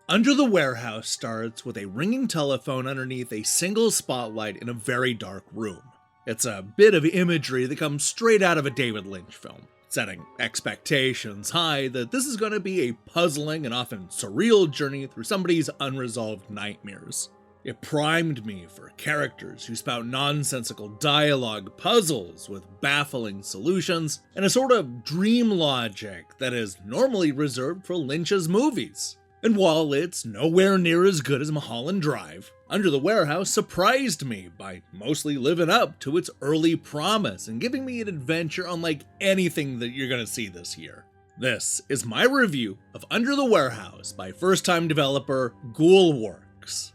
Under the Warehouse starts with a ringing telephone underneath a single spotlight in a very dark room. It's a bit of imagery that comes straight out of a David Lynch film, setting expectations high that this is going to be a puzzling and often surreal journey through somebody's unresolved nightmares. It primed me for characters who spout nonsensical dialogue, puzzles with baffling solutions, and a sort of dream logic that is normally reserved for Lynch's movies. And while it's nowhere near as good as Mulholland Drive, Under the Warehouse surprised me by mostly living up to its early promise and giving me an adventure unlike anything that you're going to see this year. This is my review of Under the Warehouse by first-time developer GoolWorks.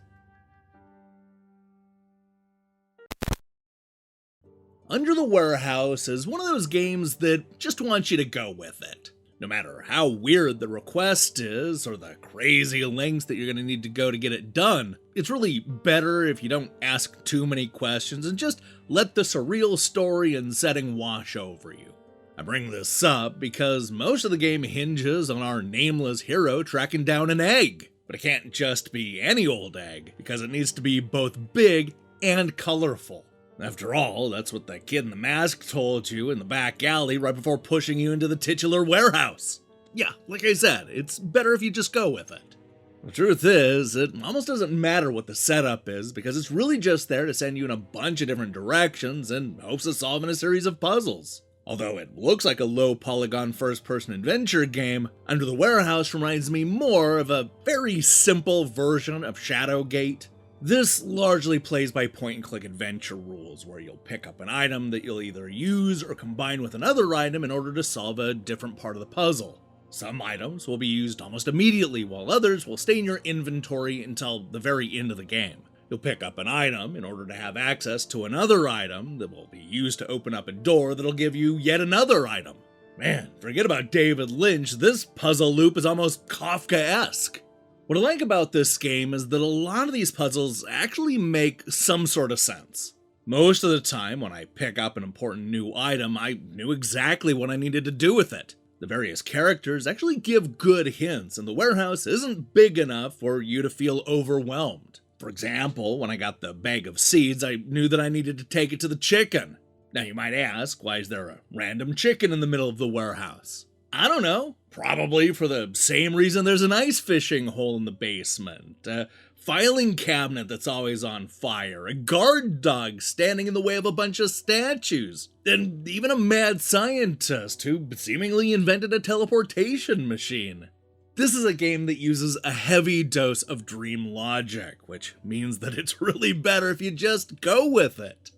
Under the Warehouse is one of those games that just wants you to go with it. No matter how weird the request is, or the crazy lengths that you're going to need to go to get it done, it's really better if you don't ask too many questions and just let the surreal story and setting wash over you. I bring this up because most of the game hinges on our nameless hero tracking down an egg. But it can't just be any old egg, because it needs to be both big and colorful. After all, that's what the kid in the mask told you in the back alley right before pushing you into the titular warehouse. Yeah, like I said, it's better if you just go with it. The truth is, it almost doesn't matter what the setup is, because it's really just there to send you in a bunch of different directions in hopes of solving a series of puzzles. Although it looks like a low-polygon first-person adventure game, Under the Warehouse reminds me more of a very simple version of Shadowgate. This largely plays by point-and-click adventure rules, where you'll pick up an item that you'll either use or combine with another item in order to solve a different part of the puzzle. Some items will be used almost immediately, while others will stay in your inventory until the very end of the game. You'll pick up an item in order to have access to another item that will be used to open up a door that'll give you yet another item. Man, forget about David Lynch, this puzzle loop is almost Kafkaesque. What I like about this game is that a lot of these puzzles actually make some sort of sense. Most of the time, when I pick up an important new item, I knew exactly what I needed to do with it. The various characters actually give good hints, and the warehouse isn't big enough for you to feel overwhelmed. For example, when I got the bag of seeds, I knew that I needed to take it to the chicken. Now you might ask, why is there a random chicken in the middle of the warehouse? I don't know. Probably for the same reason there's an ice fishing hole in the basement, a filing cabinet that's always on fire, a guard dog standing in the way of a bunch of statues, and even a mad scientist who seemingly invented a teleportation machine. This is a game that uses a heavy dose of dream logic, which means that it's really better if you just go with it.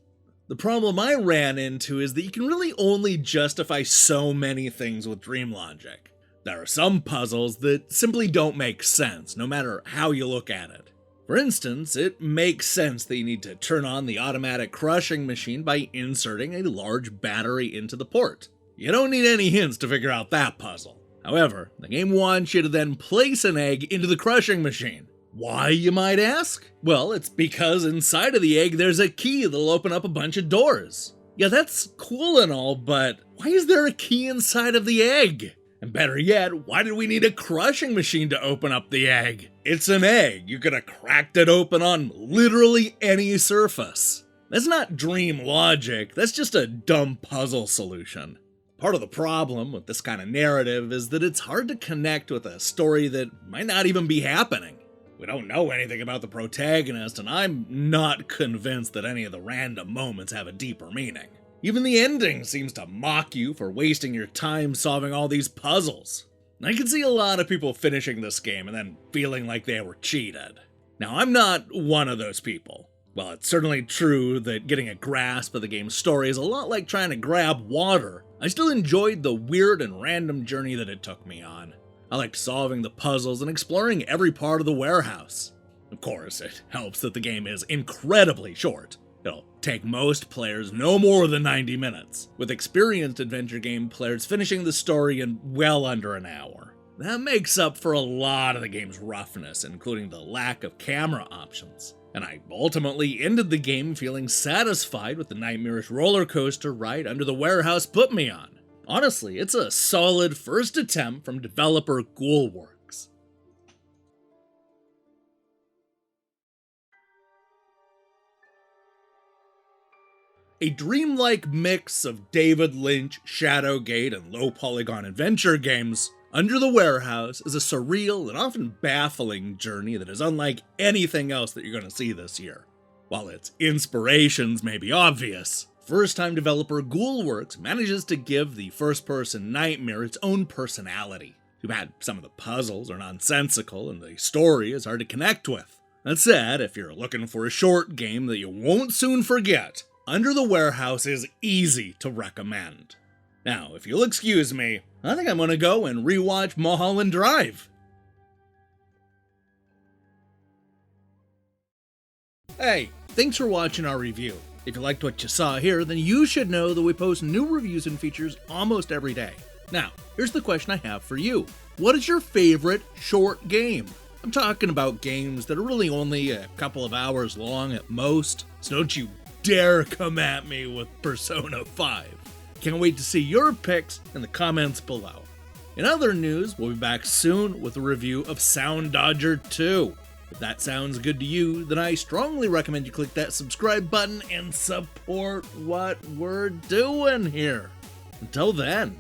The problem I ran into is that you can really only justify so many things with dream logic. There are some puzzles that simply don't make sense, no matter how you look at it. For instance, it makes sense that you need to turn on the automatic crushing machine by inserting a large battery into the port. You don't need any hints to figure out that puzzle. However, the game wants you to then place an egg into the crushing machine. Why, you might ask? Well, it's because inside of the egg there's a key that'll open up a bunch of doors. Yeah, that's cool and all, but why is there a key inside of the egg? And better yet, why did we need a crushing machine to open up the egg? It's an egg. You could have cracked it open on literally any surface. That's not dream logic, that's just a dumb puzzle solution. Part of the problem with this kind of narrative is that it's hard to connect with a story that might not even be happening. We don't know anything about the protagonist, and I'm not convinced that any of the random moments have a deeper meaning. Even the ending seems to mock you for wasting your time solving all these puzzles. I can see a lot of people finishing this game and then feeling like they were cheated. Now, I'm not one of those people. While it's certainly true that getting a grasp of the game's story is a lot like trying to grab water, I still enjoyed the weird and random journey that it took me on. I liked solving the puzzles and exploring every part of the warehouse. Of course, it helps that the game is incredibly short. It'll take most players no more than 90 minutes, with experienced adventure game players finishing the story in well under an hour. That makes up for a lot of the game's roughness, including the lack of camera options. And I ultimately ended the game feeling satisfied with the nightmarish roller coaster ride Under the Warehouse put me on. Honestly, it's a solid first attempt from developer GoolWorks. A dreamlike mix of David Lynch, Shadowgate, and low-polygon adventure games, Under the Warehouse is a surreal and often baffling journey that is unlike anything else that you're going to see this year. While its inspirations may be obvious, first-time developer GoolWorks manages to give the first-person nightmare its own personality. Too bad some of the puzzles are nonsensical and the story is hard to connect with. That said, if you're looking for a short game that you won't soon forget, Under the Warehouse is easy to recommend. Now, if you'll excuse me, I think I'm gonna go and rewatch Mulholland Drive. Hey, thanks for watching our review. If you liked what you saw here, then you should know that we post new reviews and features almost every day. Now, here's the question I have for you. What is your favorite short game? I'm talking about games that are really only a couple of hours long at most, so don't you dare come at me with Persona 5. Can't wait to see your picks in the comments below. In other news, we'll be back soon with a review of Sound Dodger 2. If that sounds good to you, then I strongly recommend you click that subscribe button and support what we're doing here. Until then.